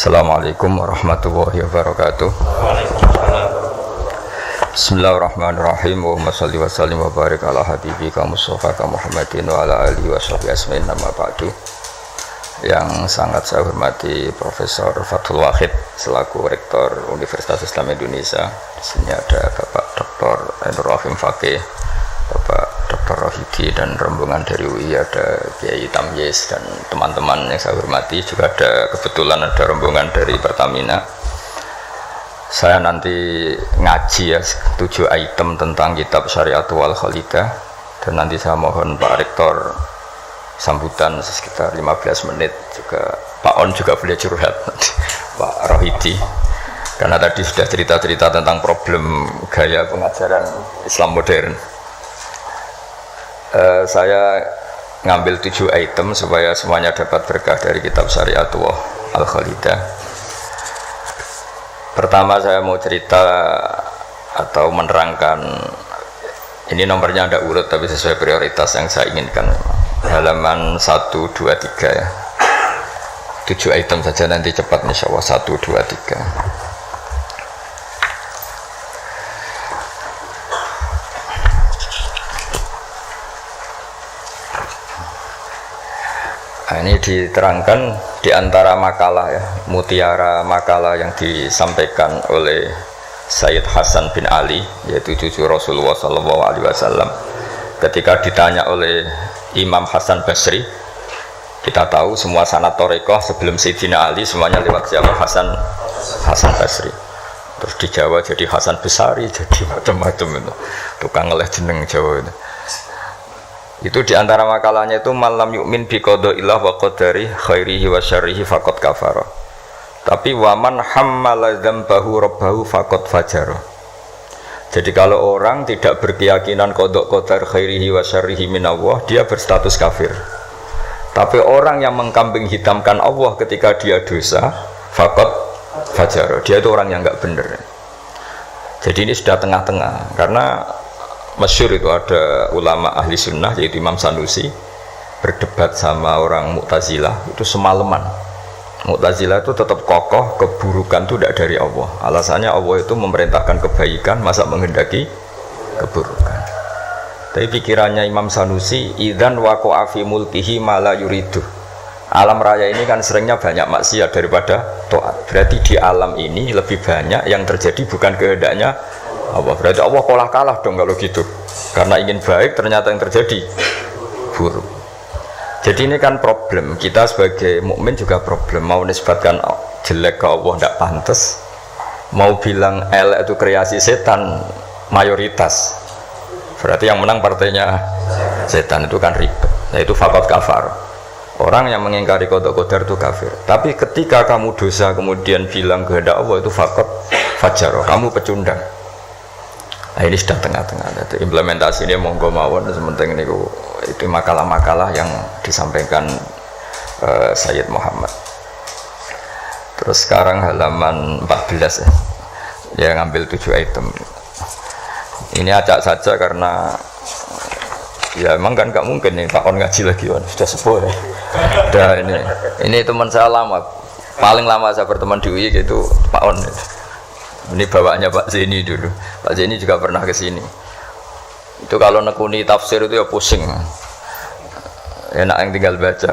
Assalamualaikum warahmatullahi wabarakatuh. Bismillahirrahmanirrahim. Allahumma shalli wa sallim wa barik ala habibika Mustafa Muhammadin wa ala alihi wa sahbihi ajmain, amma ba'du. Yang sangat saya hormati Profesor Fathul Wahid selaku Rektor Universitas Islam Indonesia. Di sini ada Bapak Dr. Ainur Rahim Fakih, Bapak Dr. Rohidi dan rombongan dari UI, ada Kiai Tamyiz dan teman-teman yang saya hormati. Juga ada kebetulan ada rombongan dari Pertamina. Saya nanti ngaji ya 7 item tentang kitab Syari'atu wal Khalidah, dan nanti saya mohon Pak Rektor sambutan sekitar 15 menit. Juga Pak On juga boleh curhat Pak Rohidi, karena tadi sudah cerita-cerita tentang problem gaya pengajaran Islam modern. Saya ngambil 7 item supaya semuanya dapat berkah dari kitab Syari'atu wal Khalidah. Pertama saya mau cerita atau menerangkan, ini nomornya ada urut tapi sesuai prioritas yang saya inginkan. Halaman 1, 2, 3 ya. 7 item saja nanti cepat insya Allah. 1, 2, 3. Nah, ini diterangkan di antara makalah ya, mutiara makalah yang disampaikan oleh Sayyid Hasan bin Ali, yaitu cucu Rasulullah SAW. Ketika ditanya oleh Imam Hasan Basri, kita tahu semua sanad thariqah sebelum Sayyidina Ali semuanya lewat siapa? Hasan Basri. Terus di Jawa jadi Hasan Besari, jadi macam-macam itu. Tukang ngeleh jeneng Jawa itu. Itu diantara makalahnya itu malam yu'min bi qadaillah wa qadari khairihi wa syarrihi faqad kafara. Tapi waman hammala dzambahu rabbahu faqad fajara. Jadi kalau orang tidak berkeyakinan qada qadar khairihi wa syarrihi minallah, dia berstatus kafir. Tapi orang yang mengkambing hitamkan Allah ketika dia dosa, faqad fajara. Dia itu orang yang enggak benar. Jadi ini sudah tengah-tengah, karena masyhur itu ada ulama ahli sunnah yaitu Imam Sanusi berdebat sama orang Mu'tazilah itu semalaman. Mu'tazilah itu tetap kokoh keburukan itu tidak dari Allah. Alasannya Allah itu memerintahkan kebaikan, masa menghendaki keburukan. Tapi pikirannya Imam Sanusi, idzan waqa'a fi mulkihi ma la yuridu. Alam raya ini kan seringnya banyak maksiat daripada taat. Berarti di alam ini lebih banyak yang terjadi bukan kehendaknya Allah. Berarti Allah kalah dong kalau gitu, karena ingin baik ternyata yang terjadi buruk. Jadi ini kan problem kita sebagai mukmin, juga problem. Mau nisbatkan jelek ke Allah tidak pantas, mau bilang elek itu kreasi setan mayoritas, berarti yang menang partainya setan, itu kan ribet. Nah itu faqad kafar. Orang yang mengingkari qada qadar itu kafir. Tapi ketika kamu dosa kemudian bilang kehendak Allah, itu faqad fajara, kamu pecundang. Nah ini sudah tengah-tengah. Jadi implementasi ini monggo mawon, sementing ini itu makalah-makalah yang disampaikan Sayyid Muhammad. Terus sekarang halaman 14 ya. Dia ngambil 7 item. Ini acak saja karena ya memang kan gak mungkin nih Pak On ngaji lagi, sudah sepuh ya. Udah ini teman saya lama, paling lama saya berteman di UI gitu Pak On. Ini bawanya Pak Zeni dulu. Pak Zeni juga pernah ke sini. Itu kalau nekuni tafsir itu ya pusing. Enak yang tinggal baca.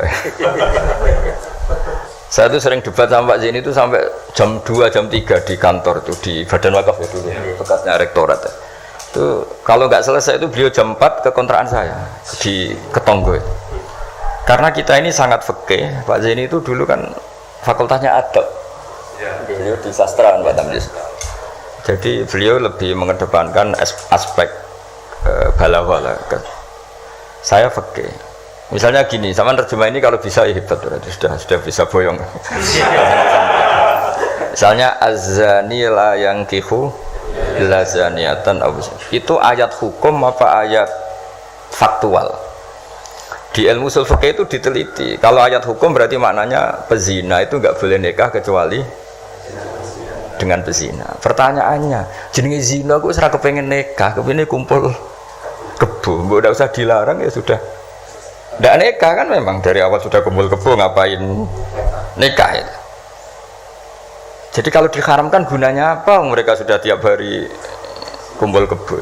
Saya tuh sering debat sama Pak Zeni itu sampai jam 2, jam 3 di kantor tuh, di Badan Wakaf itu bekasnya rektorat. Itu kalau nggak selesai itu beliau jam 4 ke kontrakan saya di Ketonggo. Karena kita ini sangat fikih. Pak Zeni itu dulu kan fakultasnya adab. Beliau di sastra kan Pak Tamyiz. Jadi beliau lebih mengedepankan aspek balaghah lah. Saya fikih. Misalnya gini, sama terjemah ini kalau bisa ya hebat, sudah bisa boyong. Misalnya az-zani la yankihu illa zaniatan, itu ayat hukum apa ayat faktual? Di ilmu ushul fikih itu diteliti. Kalau ayat hukum berarti maknanya pezina itu nggak boleh nikah kecuali dengan pezina. Pertanyaannya, jenenge zina kok ora kepengen nikah, kepene kumpul kebo, udah usah dilarang ya sudah. Ndak nikah kan, memang dari awal sudah kumpul kebo, ngapain nikah ya? Jadi kalau diharamkan gunanya apa? Mereka sudah tiap hari kumpul kebo.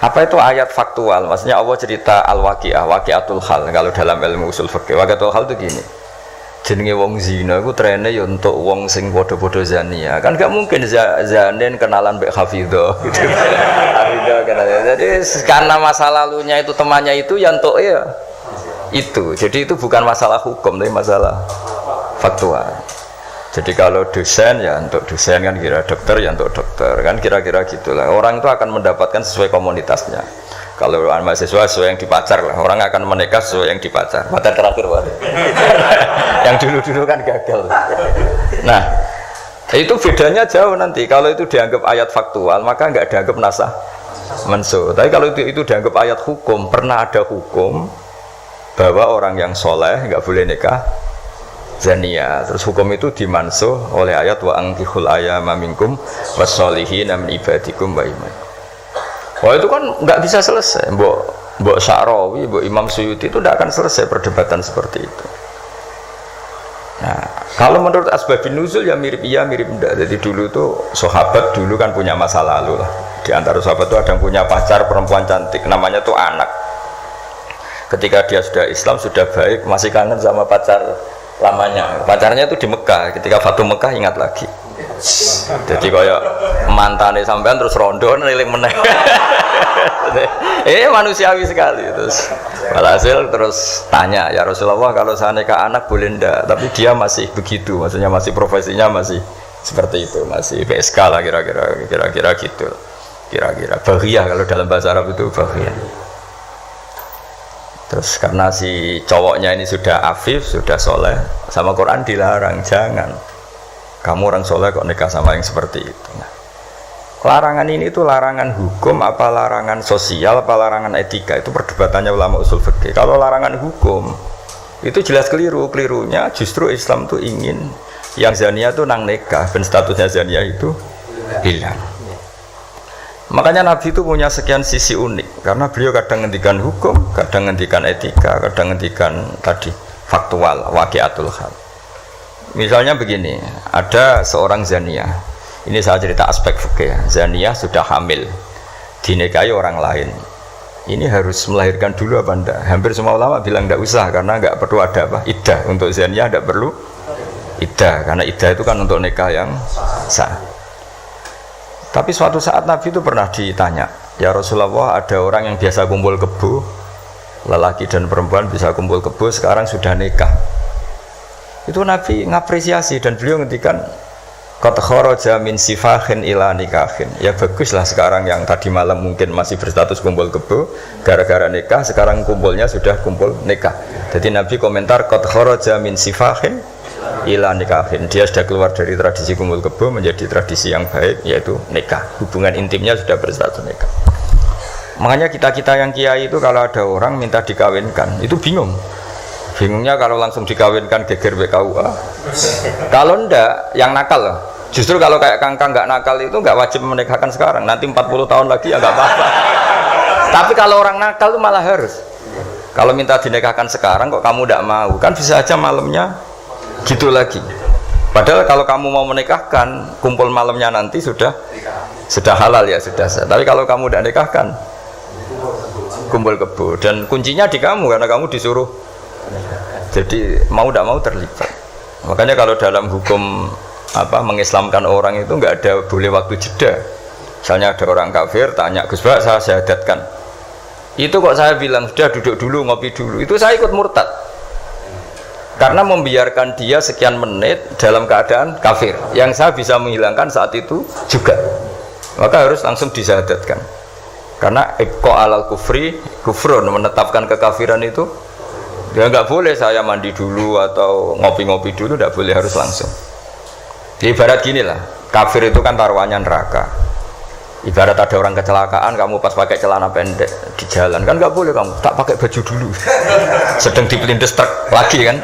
Apa itu ayat faktual? Maksudnya Allah cerita al-waqi'ah, waqi'atul hal. Kalau dalam ilmu usul fikih, waqi'atul hal itu gini. Jenenge wong zina iku trene ya untuk wong sing padha-padha zania. Kan gak mungkin zanen kenalan mbek Hafidho gitu. Hafidho kenalan. Jadi karena masa lalunya itu temannya itu ya untuk ya itu. Jadi itu bukan masalah hukum tapi masalah faktual. Jadi kalau dosen ya untuk dosen kan, kira dokter ya untuk dokter kan, kira-kira gitulah. Orang itu akan mendapatkan sesuai komunitasnya. Kalau mahasiswa sesuai yang dipacar lah, orang akan menikah sesuai yang dipacar. Pacar terakhir yang dulu-dulu kan gagal. Nah, itu bedanya jauh nanti. Kalau itu dianggap ayat faktual, maka nggak dianggap nasah mansuh. Tapi kalau itu dianggap ayat hukum, pernah ada hukum bahwa orang yang soleh nggak boleh nikah zania. Terus hukum itu dimansuh oleh ayat wa angkihul ayama minkum wassolihin min ibadikum wa imanikum. Wah itu kan nggak bisa selesai. Mbok Sya'rawi, Mbok Imam Suyuti itu tidak akan selesai perdebatan seperti itu. Nah, kalau menurut asbabun nuzul ya mirip iya mirip enggak. Jadi dulu itu sahabat dulu kan punya masa lalu lah. Di antara sahabat itu ada yang punya pacar perempuan cantik, namanya tuh Anak. Ketika dia sudah Islam sudah baik, masih kangen sama pacar lamanya. Pacarnya itu di Mekah. Ketika Fatu Mekah ingat lagi. Jadi kayak mantane sampean terus rondo niling meneh. Manusiawi sekali. Terus walhasil terus tanya, ya Rasulullah kalau saya nikah anak boleh ndak? Tapi dia masih begitu, maksudnya masih profesinya masih seperti itu, masih PSK lah kira-kira gitu. Kira-kira baghiyah kalau dalam bahasa Arab itu baghiyah. Terus karena si cowoknya ini sudah afif, sudah soleh, sama Quran dilarang, jangan kamu orang soleh kok nikah sama yang seperti itu. Nah, larangan ini itu larangan hukum apa larangan sosial apa larangan etika, itu perdebatannya ulama usul fikih. Kalau larangan hukum itu jelas keliru. Kelirunya justru Islam tuh ingin yang zania tuh nang nikah dan statusnya zania itu hilang. Makanya Nabi itu punya sekian sisi unik karena beliau kadang ngendikan hukum, kadang ngendikan etika, kadang ngendikan tadi faktual, waqi'atul hal. Misalnya begini, ada seorang zania. Ini saya cerita aspek fikih. Zania sudah hamil, dinikahi orang lain. Ini harus melahirkan dulu apa enggak? Hampir semua ulama bilang enggak usah karena enggak perlu ada apa? Iddah. Untuk zania enggak perlu iddah karena iddah itu kan untuk nikah yang sah. Tapi suatu saat Nabi itu pernah ditanya, ya Rasulullah, ada orang yang biasa kumpul kebo, lelaki dan perempuan bisa kumpul kebo, sekarang sudah nikah. Itu Nabi ngapresiasi dan beliau ngendikan qad kharaja min sifahin ila nikahin. Ya baguslah sekarang yang tadi malam mungkin masih berstatus kumpul kebo, gara-gara nikah sekarang kumpulnya sudah kumpul nikah. Jadi Nabi komentar qad kharaja min sifahin ila nikahin. Dia sudah keluar dari tradisi kumpul kebo menjadi tradisi yang baik, yaitu nikah. Hubungan intimnya sudah berstatus nikah. Makanya kita-kita yang kiai itu kalau ada orang minta dikawinkan, itu bingung. Bingungnya kalau langsung dikawinkan geger BKUA. Kalau ndak, yang nakal loh. Justru kalau kayak kangkang nggak nakal itu nggak wajib menikahkan sekarang. Nanti 40 tahun lagi ya nggak apa-apa. Tapi kalau orang nakal itu malah harus. Kalau minta dinikahkan sekarang kok kamu ndak mau, kan bisa aja malamnya gitu lagi. Padahal kalau kamu mau menikahkan, kumpul malamnya nanti sudah halal ya, sudah sah. Tapi kalau kamu ndak nikahkan, kumpul kebo dan kuncinya di kamu karena kamu disuruh. Jadi mau tidak mau terlibat. Makanya kalau dalam hukum mengislamkan orang itu nggak ada boleh waktu jeda. Misalnya ada orang kafir tanya, Gus Bak saya syahadatkan. Itu kok saya bilang sudah duduk dulu ngopi dulu. Itu saya ikut murtad. Karena membiarkan dia sekian menit dalam keadaan kafir. Yang saya bisa menghilangkan saat itu juga. Maka harus langsung disyahadatkan. Karena iqqa alal kufri kufrun, menetapkan kekafiran itu. Ya nggak boleh saya mandi dulu atau ngopi-ngopi dulu, nggak boleh, harus langsung. Di ibarat gini lah, kafir itu kan taruhannya neraka. Ibarat ada orang kecelakaan, kamu pas pakai celana pendek di jalan kan nggak boleh, kamu tak pakai baju dulu. Sedang dipelindes truk lagi kan,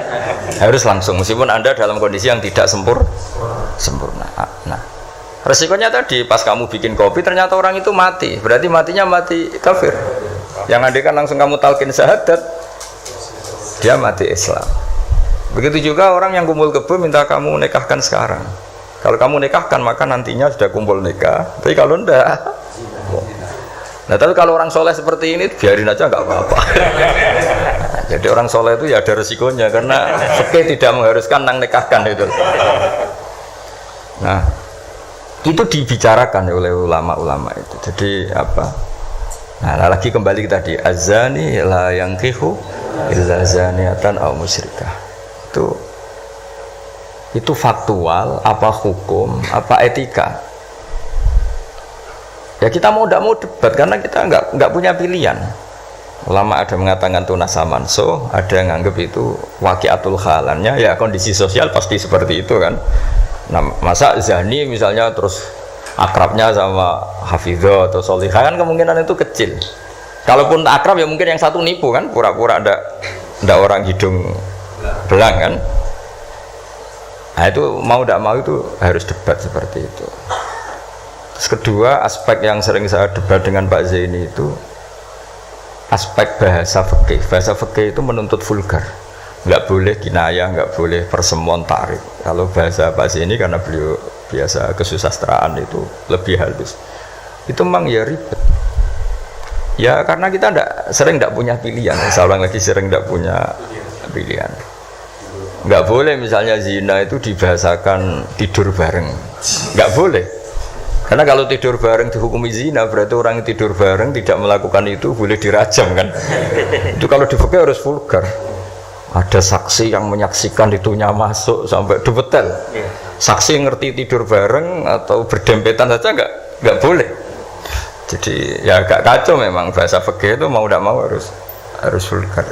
harus langsung meskipun anda dalam kondisi yang tidak sempurna. Nah, resikonya tadi pas kamu bikin kopi ternyata orang itu mati, berarti matinya mati kafir. Yang andai kan langsung kamu talqin syahadat, dia mati Islam. Begitu juga orang yang kumpul kebo minta kamu nikahkan sekarang. Kalau kamu nikahkan maka nantinya sudah kumpul nikah. Tapi kalau enggak, nah tapi kalau orang soleh seperti ini biarin aja nggak apa-apa. Jadi orang soleh itu ya ada resikonya karena fikih tidak mengharuskan nang nikahkan itu. Nah itu dibicarakan oleh ulama-ulama itu. Jadi apa? Nah lagi kembali tadi azani la yankihu illa zaniatan aw musyrikah. Itu faktual, apa hukum, apa etika? Ya kita mau tidak mau debat karena kita nggak punya pilihan. Ulama ada mengatakan tunas samanso, ada yang nganggap itu waqiatul halannya, ya kondisi sosial pasti seperti itu kan. Nah, masa zani misalnya terus akrabnya sama hafidho atau solihah kan kemungkinan itu kecil. Kalaupun akrab ya mungkin yang satu nipu kan, pura-pura ndak orang hidung belang kan. Nah itu mau tidak mau itu harus debat seperti itu. Terus kedua aspek yang sering saya debat dengan Pak Zaini itu aspek bahasa fikih. Bahasa fikih itu menuntut vulgar, nggak boleh kinayah, nggak boleh persemuan tarik. Kalau bahasa Pak Zaini karena beliau biasa kesusastraan itu lebih halus. Itu memang ya ribet. Ya karena kita sering tidak punya pilihan. Saya ulang lagi sering tidak punya pilihan. Nggak boleh misalnya zina itu dibahasakan tidur bareng, nggak boleh. Karena kalau tidur bareng dihukumi zina berarti orang yang tidur bareng tidak melakukan itu boleh dirajam kan. Itu kalau di fikih harus vulgar. Ada saksi yang menyaksikan itunya masuk sampai detail. Saksi ngerti tidur bareng atau berdempetan saja nggak boleh. Jadi ya agak kacau memang bahasa fikih itu mau tidak mau harus vulgar.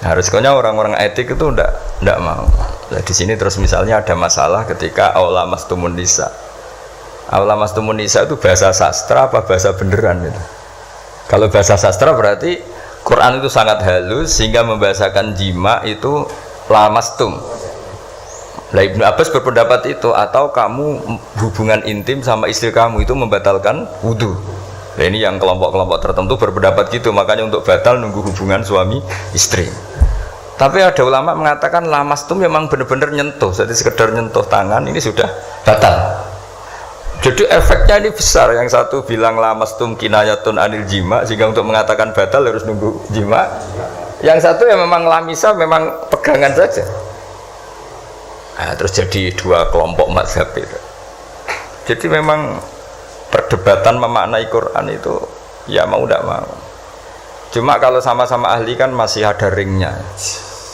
Harusnya orang-orang etik itu ndak mau. Nah, di sini terus misalnya ada masalah ketika aula mastumun nisa. Aula mastumun nisa itu bahasa sastra apa bahasa beneran itu? Kalau bahasa sastra berarti Quran itu sangat halus sehingga membahasakan jima itu lamastum. Nah, Ibnu Abbas berpendapat itu atau kamu hubungan intim sama istri kamu itu membatalkan wudu. Nah, ini yang kelompok-kelompok tertentu berpendapat gitu, makanya untuk batal nunggu hubungan suami istri. Tapi ada ulama mengatakan lamastum memang benar-benar nyentuh, jadi sekedar nyentuh tangan ini sudah batal. Jadi efeknya ini besar. Yang satu bilang lamastum kinayatun anil jima, sehingga untuk mengatakan batal harus nunggu jima. Yang satu ya memang lamisa, memang pegangan saja. Nah, terus jadi dua kelompok mazhab itu. Jadi memang perdebatan memaknai Quran itu ya mau tidak mau. Cuma kalau sama-sama ahli kan masih ada ringnya.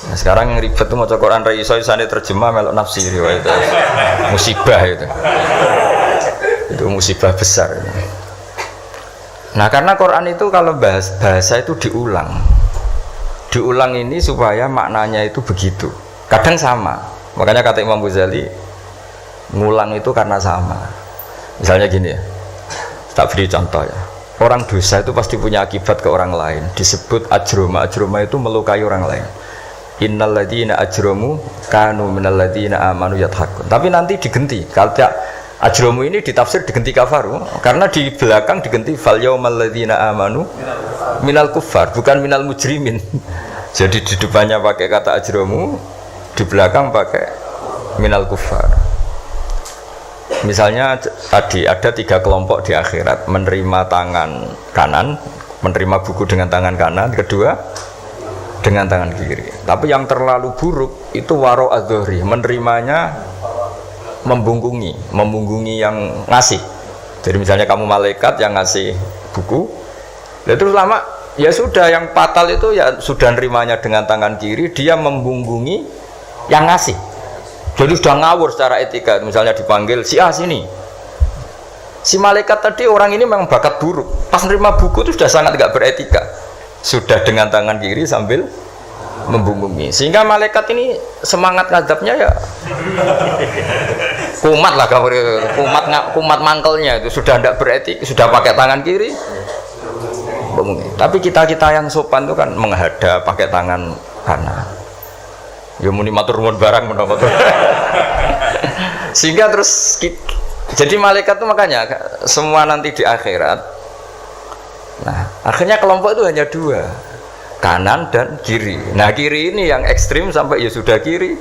Nah, sekarang yang ribet itu maca Quran ra iso isane terjemah melok nafsir itu. Musibah itu. Itu musibah besar. Nah, karena Quran itu kalau bahasa itu diulang. Diulang ini supaya maknanya itu begitu. Kadang sama. Makanya kata Imam Ghazali ngulang itu karena sama. Misalnya gini ya. Tak beri contoh ya. Orang dosa itu pasti punya akibat ke orang lain. Disebut ajroma. Ajroma itu melukai orang lain. Innal ladzina ajromu kanu minal ladzina amanu yadhakun. Tapi nanti digenti. Kalau ajromu ini ditafsir digenti kafaru karena di belakang digenti fal yaumal ladzina amanu minal kuffar, bukan minal mujrimin. Jadi di depannya pakai kata ajromu, di belakang pakai minal kuffar. Misalnya tadi ada 3 kelompok di akhirat, menerima tangan kanan, menerima buku dengan tangan kanan, kedua dengan tangan kiri. Tapi yang terlalu buruk itu waro adzohri, menerimanya membungkungi yang ngasih. Jadi misalnya kamu malaikat yang ngasih buku, ya terus lama ya sudah, yang fatal itu ya sudah nerimanya dengan tangan kiri, dia membungkungi yang ngasih. Jadi sudah ngawur secara etika. Misalnya dipanggil si A sini, si malaikat tadi orang ini memang bakat buruk, pas nerima buku itu sudah sangat tidak beretika, sudah dengan tangan kiri sambil membungkungi, sehingga malaikat ini semangat ngadapnya ya kumat lah, kumat mangkelnya itu sudah tidak beretik, sudah pakai tangan kiri membungkungi. Tapi kita yang sopan itu kan menghadap pakai tangan kanan. Ya muni matur nuwun barang menapa. Sehingga terus jadi malaikat itu makanya semua nanti di akhirat. Nah, akhirnya kelompok itu hanya 2. kanan dan kiri. Nah kiri ini yang ekstrim sampai ya sudah kiri.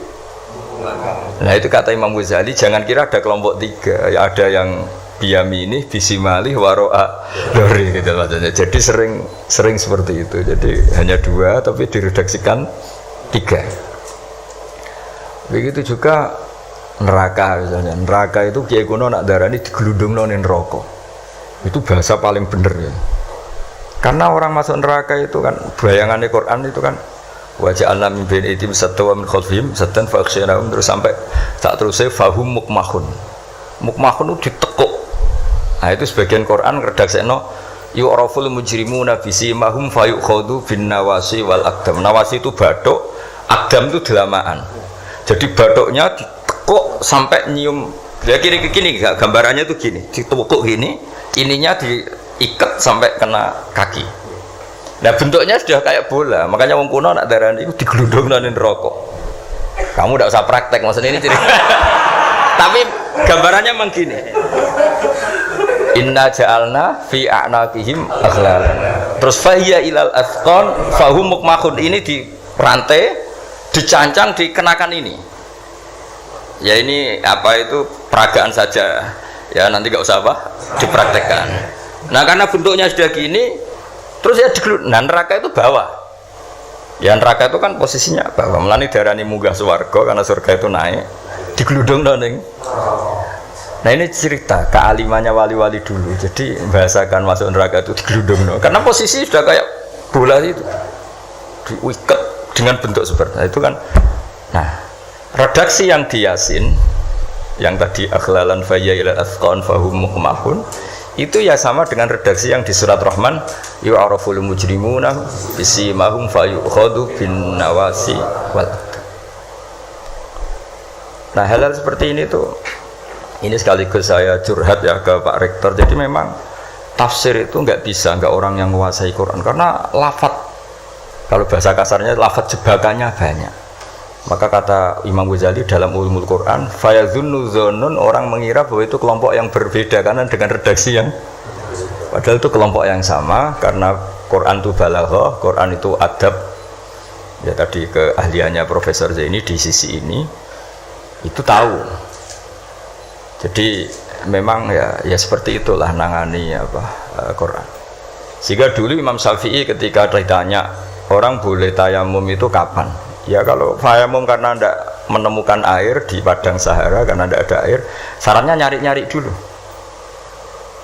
Nah itu kata Imam Ghazali, jangan kira ada kelompok tiga, ya ada yang biyamini, bisimali, waro'a dori gitu maksudnya. Jadi sering seperti itu. Jadi hanya dua tapi diredaksikan tiga. Begitu juga neraka misalnya. Neraka itu kiai kuno nak darani digelundungno ning neraka. Itu bahasa paling bener ya. Karena orang masuk neraka itu kan bayangannya Quran itu kan waja'alna min baini aydihim saddan wa min khalfihim saddan fa aghshaynahum terus sampai tak terusé fahum mukmahun. Mukmahun itu ditekuk. Nah itu sebagian Quran redaksekno yu'raful mujrimuna bisimahum fayukhadhu bin nawasi wal aqdam. Nawasi itu bathuk, aqdam itu delamaan. Jadi bathuknya ditekuk sampai nyium. Ya kiri ke kini gambarannya itu gini, ditekuk gini, ininya diikat sampai kena kaki. Nah bentuknya sudah kayak bola, makanya wong kuno nak darani itu digelundungno ning neraka. Kamu tidak usah praktek maksudnya ini cerita. Tapi gambarannya memang gini. Inna ja'alna fi a'naqihim aghlal. Terus fahiya ilal asqan fahum mukmahun, ini di rantai dicancang dikenakan ini. Ya ini apa itu peragaan saja. Ya nanti enggak usah apa dipraktekkan. Nah karena bentuknya sudah gini terus ya nah neraka itu bawah. Ya neraka itu kan posisinya bawah. Melani darani munggah swarga karena surga itu naik. Digelundungno ning. Nah ini cerita kealimannya wali-wali dulu. Jadi bahasakan masuk neraka itu digelundungno. Karena posisi sudah kayak bola itu. Diikat dengan bentuk seperti itu kan. Nah, redaksi yang di Yasin yang tadi akhlalan fayya ila asqan fahum mukmahun itu ya sama dengan redaksi yang di surat Rahman yu'araful mujrimuna bisimahum fayukhadhu bin nawasi wal. Nah hal-hal seperti ini tuh ini sekaligus saya curhat ya ke Pak Rektor. Jadi memang tafsir itu nggak orang yang menguasai Quran karena lafadz, kalau bahasa kasarnya lafadz jebakannya banyak. Maka kata Imam Ghazali dalam Ulumul Quran, fayadhunnu dzannun, orang mengira bahwa itu kelompok yang berbeda karena dengan redaksi yang padahal itu kelompok yang sama karena Quran itu balaghah, Quran itu adab. Ya tadi keahliannya Profesor Zaini di sisi ini itu tahu. Jadi memang ya seperti itulah nangani Quran. Sehingga dulu Imam Syafi'i ketika ditanya orang boleh tayamum itu kapan? Ya kalau tayamum karena tidak menemukan air di padang Sahara karena tidak ada air, sarannya nyari-nyari dulu.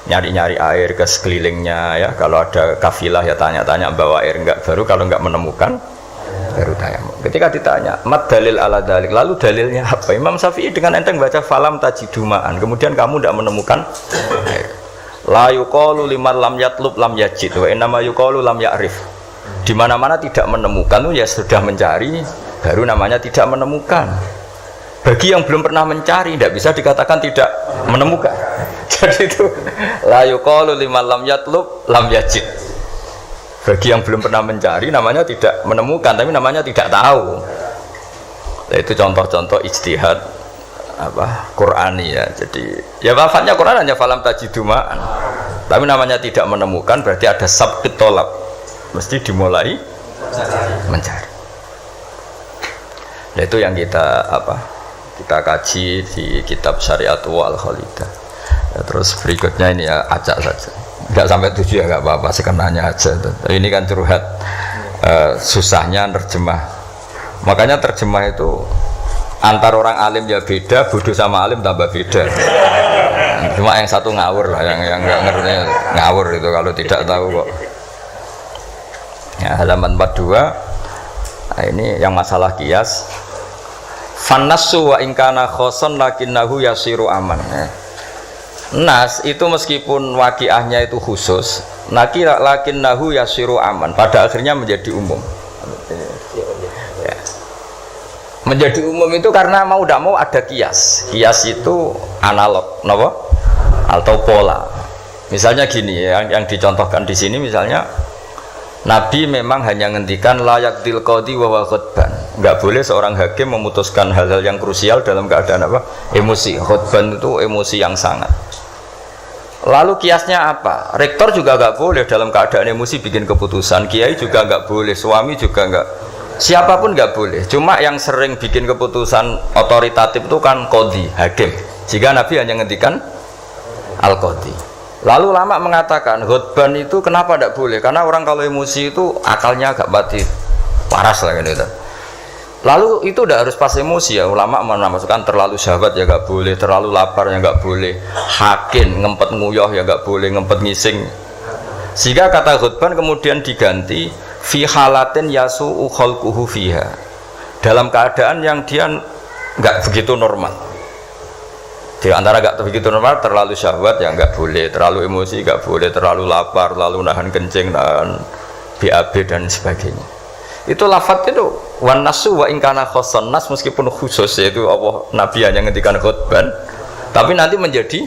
Nyari-nyari air ke sekelilingnya ya. Kalau ada kafilah ya tanya-tanya bawa air enggak, baru kalau enggak menemukan baru tayamum. Ketika ditanya, "Mad dalil ala dalik?" Lalu dalilnya apa? Imam Syafi'i dengan enteng baca falam tajidumaan. Kemudian kamu tidak menemukan air. La yuqalu liman lam yatlub lam yajid wa innama yuqalu lam ya'rif. Di mana-mana tidak menemukan itu ya sudah mencari, baru namanya tidak menemukan. Bagi yang belum pernah mencari tidak bisa dikatakan tidak menemukan. Jadi itu la yuqalu liman lam yatlub lam yajid. Bagi yang belum pernah mencari namanya tidak menemukan, tapi namanya tidak tahu. Nah, itu contoh-contoh ijtihad Qur'ani ya. Jadi ya lafadznya Quran hanya falam tajidumaan. Tapi namanya tidak menemukan berarti ada sabqit tolab. Mesti dimulai mencari. Nah itu yang kita kaji di kitab Syariatu Al-Khalidah. Ya, terus berikutnya ini ya acak saja. Enggak sampai 7 ya enggak apa-apa, sekenanya aja. Ini kan curhat susahnya nerjemah. Makanya terjemah itu antar orang alim ya beda, bodoh sama alim tambah beda. Cuma yang satu ngawur lah, yang enggak ngerti ngawur itu kalau tidak tahu kok. Ya, halaman 42. Nah, ini yang masalah kias. Fannasu wa ingkana khoson lakinnahu yasiru aman. Ya. Nas itu meskipun waqiahnya itu khusus, lakinnahu yasiru aman. Pada akhirnya menjadi umum. Ya. Menjadi umum itu karena mau tidak mau ada kias. Kias itu analog, kenapa? Atau pola. Misalnya gini, yang dicontohkan di sini misalnya. Nabi memang hanya ngendikan layak til qadi wa khutban. Enggak boleh seorang hakim memutuskan hal-hal yang krusial dalam keadaan emosi. Khutban itu emosi yang sangat. Lalu kiasnya apa? Rektor juga nggak boleh dalam keadaan emosi bikin keputusan, kiai juga nggak boleh, suami juga nggak, siapapun nggak boleh. Cuma yang sering bikin keputusan otoritatif itu kan qadhi, hakim. Jika Nabi hanya ngendikan al-qadhi. Lalu ulama mengatakan khutban itu kenapa tidak boleh? Karena orang kalau emosi itu akalnya agak mati, paras lah gitu. Lalu itu tidak harus pas emosi ya, ulama memasukkan terlalu syahwat ya nggak boleh, terlalu lapar ya nggak boleh, hakin ngempet nguyuh ya nggak boleh, ngempet ngising. Sehingga kata khutban kemudian diganti fi halatin yasu'u khalquhu fiha, dalam keadaan yang dia nggak begitu normal. Di antara nggak begitu normal, terlalu syahwat ya nggak boleh, terlalu emosi nggak boleh, terlalu lapar, lalu nahan kencing, nahan BAB dan sebagainya. Itu lafadz itu wan nasu wa ingkana khoson nas, meskipun khusus yaitu Allah Nabi hanya ngendikan khutban, tapi nanti menjadi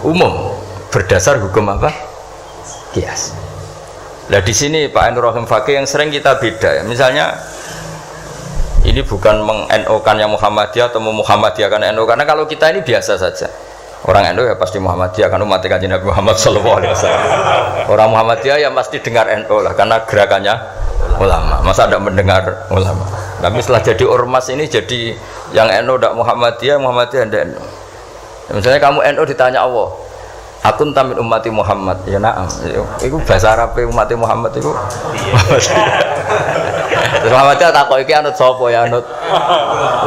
umum berdasar hukum apa? Qiyas. Nah di sini Pak Ainur Rahim Fakih yang sering kita beda ya. Misalnya ini bukan meng-NO-kan yang Muhammadiyah atau Muhammadiyahkan NO, karena kalau kita ini biasa saja. Orang NO ya pasti Muhammadiyah, kan umat Kanjeng Nabi Muhammad sallallahu alaihi wasallam. Orang Muhammadiyah ya pasti dengar NO lah, karena gerakannya ulama. Masa tidak mendengar ulama? Tapi setelah jadi ormas ini jadi yang NO tidak Muhammadiyah, Muhammadiyah tidak NO. Misalnya kamu NO ditanya Allah, akun tamin ummati Muhammad, ya naam. Itu bahasa Arab ummati Muhammad itu. Terus Muhammadiyah takut iki anut sapa ya, anut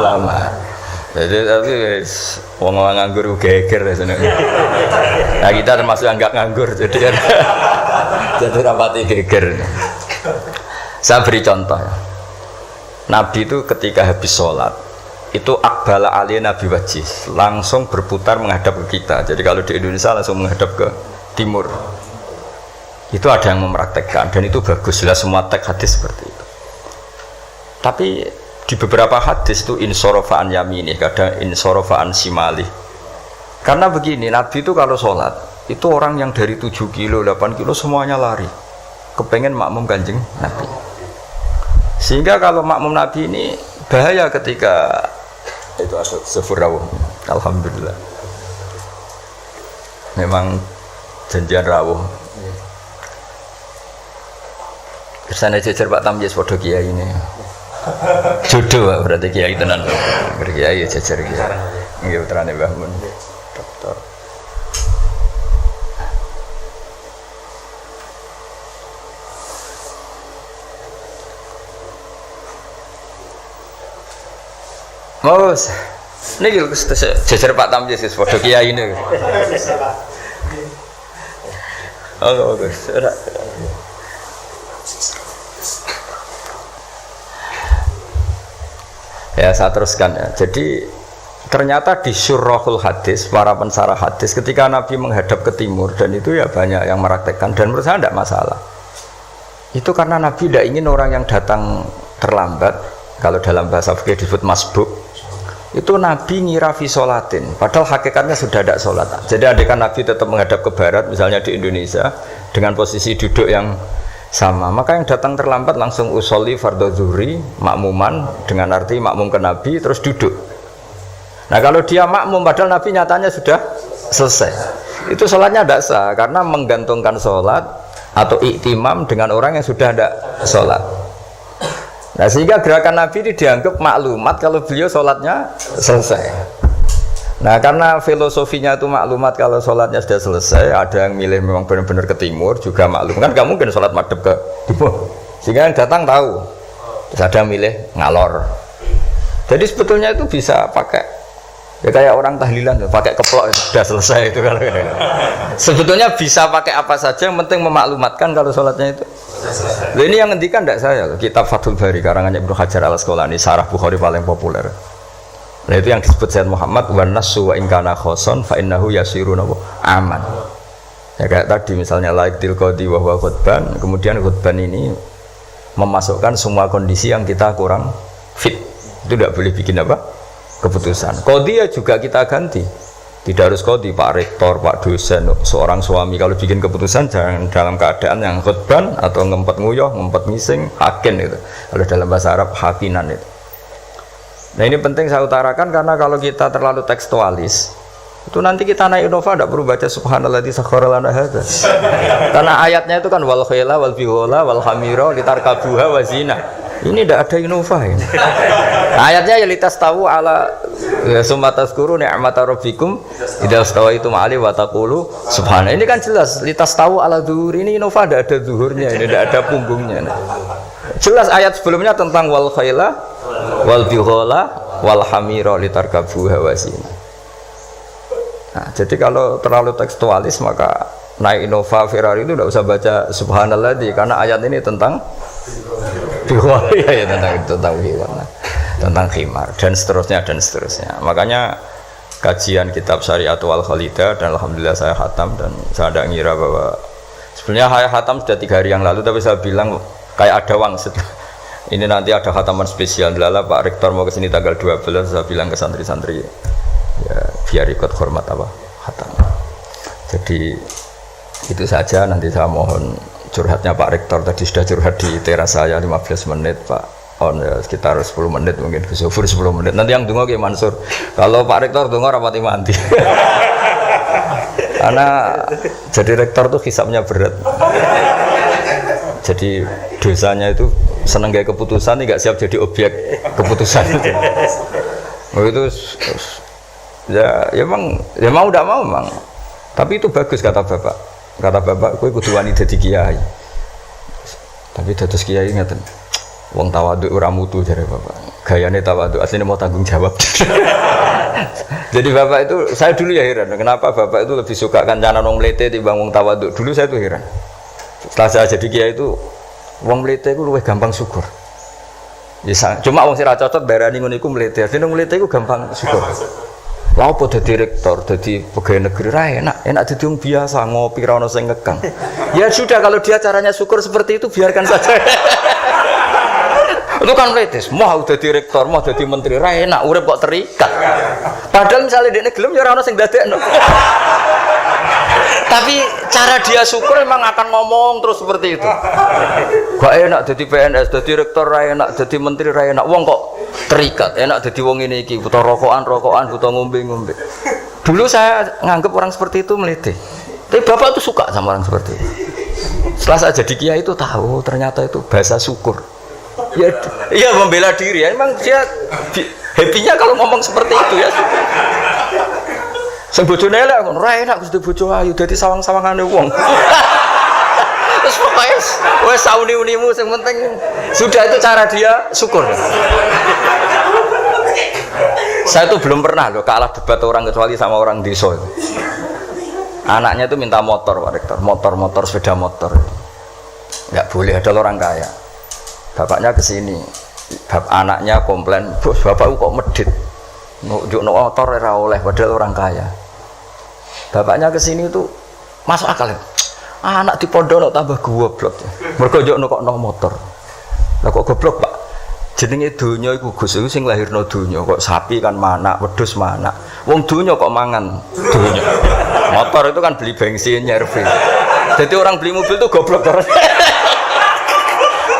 ulama. Jadi tapi wong nganggur geger ya seneng. Nah kita termasuk yang enggak nganggur, jadi jadi rapati geger. Saya beri contoh ya. Nabi itu ketika habis sholat itu akbala ali Nabi wajih, langsung berputar menghadap ke kita. Jadi kalau di Indonesia langsung menghadap ke timur. Itu ada yang mempraktekkan dan itu bagus, jelas semua teks hadis seperti itu. Tapi di beberapa hadis itu insorofaan yamini, kadang insorofaan simali. Karena begini, Nabi itu kalau sholat itu orang yang dari 7 kilo, 8 kilo semuanya lari kepengen makmum Kanjeng Nabi. Sehingga kalau makmum Nabi ini bahaya ketika itu ada sefurawu. Alhamdulillah. Memang janjian rawuh. Kersane jejer Pak Tamjiz padha kiai ini. Jodoh berarti kiai tenan. Kiai jejer kiai. Nggih putrane Mbah Mun. Dokter. Mas, niki jejer Pak Tamjiz wis padha kiai ini. Oh, bagus. Ya saya teruskan ya. Jadi ternyata di syurahul hadis, para pensarah hadis, ketika Nabi menghadap ke timur, dan itu ya banyak yang meraktekkan dan menurut saya tidak masalah. Itu karena Nabi tidak ingin orang yang datang terlambat, kalau dalam bahasa fikih disebut masbuk, itu Nabi ngira fi sholatin, padahal hakikatnya sudah tidak sholat. Jadi adekan Nabi tetap menghadap ke barat, misalnya di Indonesia dengan posisi duduk yang sama, maka yang datang terlambat langsung usolli fardhu zuhri makmuman, dengan arti makmum ke Nabi terus duduk. Nah kalau dia makmum padahal Nabi nyatanya sudah selesai, itu sholatnya tidak sah karena menggantungkan sholat atau iktimam dengan orang yang sudah tidak sholat. Nah sehingga gerakan Nabi ini dianggap maklumat kalau beliau sholatnya selesai. Nah karena filosofinya itu maklumat kalau sholatnya sudah selesai, ada yang milih memang benar-benar ke timur juga maklum, kan gak mungkin sholat madhep ke timur, sehingga yang datang tahu. Terus ada yang milih ngalor. Jadi sebetulnya itu bisa pakai ya kayak orang tahlilan pakai keplok sudah selesai itu kalau sebetulnya bisa pakai apa saja, yang penting memaklumatkan kalau sholatnya itu selesai. Ini yang ngendikan tidak saya, kitab Fathul Bari karangannya Ibnu Hajar al-Asqalani, Syarah Bukhari paling populer. Nah itu yang disebut Sayyid Muhammad wan nasu wa in kana khoson fa innahu yasirun aman. Ya kayak tadi misalnya laik til qadi wa huwa khutban, kemudian khutban ini memasukkan semua kondisi yang kita kurang fit. Itu tidak boleh bikin apa? Keputusan. Qadi ya juga kita ganti. Tidak harus qadi, Pak Rektor, Pak dosen, seorang suami kalau bikin keputusan jangan dalam keadaan yang khutban atau ngempet nguyuh, ngempet ngising, hakin itu. Kalau dalam bahasa Arab hakinan itu. Nah ini penting saya utarakan karena kalau kita terlalu tekstualis Itu nanti kita naik Innova tidak perlu baca subhanalladzi sakhkhara lana hadza. Karena ayatnya itu kan wal khayla wal bighala wal hamira litarkabuha wa zina. Ini tidak ada Innova ini. Ayatnya ya litas tahu ala summa tazkuru ni'mata rabbikum idza stawaitum ali wa taqulu subhana. Ini kan jelas litas tahu ala zuhur. Ini Innova tidak ada zuhurnya, ini tidak ada punggungnya. Jelas ayat sebelumnya tentang wal khayla wal bighala wal hamira litarkabuha wa zina. Nah, jadi kalau terlalu tekstualis maka naik Innova Ferrari itu tidak usah baca subhanalladzi karena ayat ini tentang bighala ya tentang hewan, tentang khimar dan seterusnya. Makanya kajian kitab Syariatul Khalidah dan alhamdulillah saya khatam dan saya tidak ngira bahwa sebenarnya saya khatam sudah 3 hari yang lalu tapi saya bilang kayak ada wangsit. Ini nanti ada khataman spesial lala Pak Rektor mau kesini tanggal 12 saya bilang ke santri-santri ya biar ikut hormat apa khatam. Jadi itu saja, nanti saya mohon curhatnya Pak Rektor tadi sudah curhat di teras saya 15 menit Pak ya, sekitar 10 menit mungkin Gus Zufur 10 menit nanti yang dengar kayak Mansur kalau Pak Rektor dengar rapati mati karena jadi rektor tuh hisapnya berat jadi dosanya itu seneng gaya keputusan nggak siap jadi objek keputusan itu ya emang ya mau tidak mau memang tapi itu bagus kata bapak kowe kudu wani dadi kiai tapi dados kiai ngeten wong tawadhu ora mutu jare bapak gayane tawadhu asline mau tanggung jawab jadi bapak itu saya dulu ya heran kenapa bapak itu lebih suka kancanan wong mlete timbang wong tawadhu dulu saya tuh heran setelah saya jadi kiai itu wong mlete itu luwih gampang syukur ya, cuma wong sing ra cocok darani ngono iku mlete asline wong mlete iku gampang syukur. Lah apa dadi rektor, dadi pegawai negeri ra enak dadi wong biasa ngopi ra ono sing ngekang. Ya sudah kalau dia caranya syukur seperti itu biarkan saja. Itu kan mletes, mau dadi rektor, mau dadi menteri ra enak urip kok terikat. Padahal misalnya dekne gelem ya ora ono sing dadekno. Tapi cara dia syukur memang akan ngomong terus seperti itu. Gak enak jadi PNS, jadi rektor ra enak, jadi menteri ra enak. Wong kok terikat, enak jadi wong ini iki, butuh rokokan, butuh ngombe. Dulu saya nganggap orang seperti itu melete. Tapi bapak tuh suka sama orang seperti itu. Setelah saya jadi kiai itu tahu ternyata itu bahasa syukur. Ya, iya membela diri ya. Emang dia happy-nya kalau ngomong seperti itu ya. Sing bojone elek ngono, ra enak Gusti bojo ayu dadi sawang-sawangane wong. Terus pokoknya wes sauni-unimu yang penting sudah itu cara dia syukur. Saya tuh belum pernah loh kalah debat orang kecuali sama orang desa itu. Anaknya itu minta motor Pak Rektor, motor sepeda motor. Nggak boleh ada orang kaya. Bapaknya kesini, anaknya komplain, bos bapak kok medit, nunjuk motor ora oleh padahal orang kaya. Bapaknya kesini itu masuk akal ya. Anak di pondok tambah goblok. Mergo njuk nukokno motor. Lah kok goblok, Pak? Jenenge donya iku Gus iku sing lahirno donya. Kok sapi kan manak, wedhus manak. Wong donya kok mangan donya. Motor itu kan beli bensin, nyervis. Jadi orang beli mobil itu goblok terus.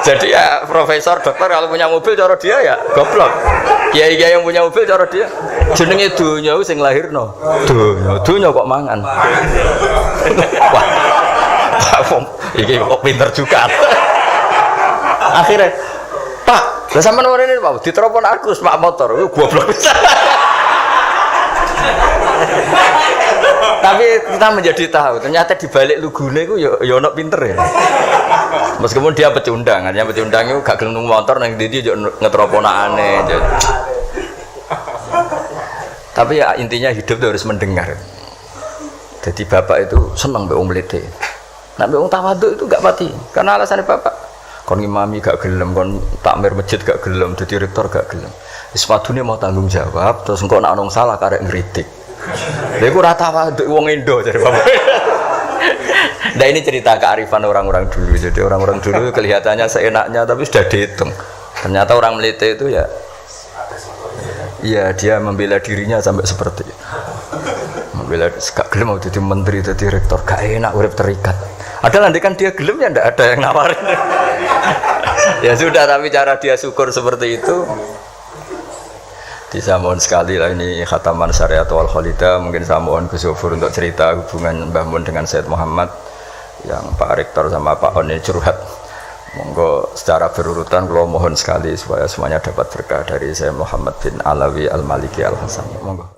Jadi ya profesor, dokter kalau punya mobil cara dia ya goblok. Kiai-kiai yang punya mobil cara dia jenenge donya sing lahirno. Donya kok mangan. Wah. Iki kok pinter juga. Akhirnya, Pak, lah sampean ngene Pak, ditelepon Agus Pak motor, goblok. Tapi kita menjadi tahu ternyata di balik lugune iku ya ono pinter ya. Meskipun dia pecundang, artinya pecundang itu gak gelem motor nang ndi yo ngetroponakane. Tapi ya intinya hidup itu harus mendengar. Jadi bapak itu seneng mbek wong mlete. Nek mbek wong tawadhu itu gak pati. Karena alasannya bapak kon ngimami gak gelem, kon takmir masjid gak gelem, dadi rektor gak gelem. Wis padune mau tanggung jawab, terus engko nek ana salah karek ngritik. Lha iku ora tawadhu wong Indo jare bapak. Nah ini cerita kearifan orang-orang dulu. Jadi orang-orang dulu kelihatannya seenaknya tapi sudah dihitung. Ternyata orang Melete itu ya dia membela dirinya sampai seperti itu. Membela gak gelem mau jadi menteri, jadi rektor, gak enak urip terikat. Ada nanti kan dia gelem ya ndak ada yang nawarin. Ya sudah, tapi cara dia syukur seperti itu. Bisa mohon sekali lah ini khataman syariat wal khalida. Mungkin saya mohon Gus Zofur untuk cerita hubungan Mbah Mun dengan Said Muhammad yang Pak Rektor sama Pak On ini curhat. Monggo secara berurutan kalau mohon sekali supaya semuanya dapat berkah dari Said Muhammad bin Alawi Al Maliki Al Hasan. Monggo.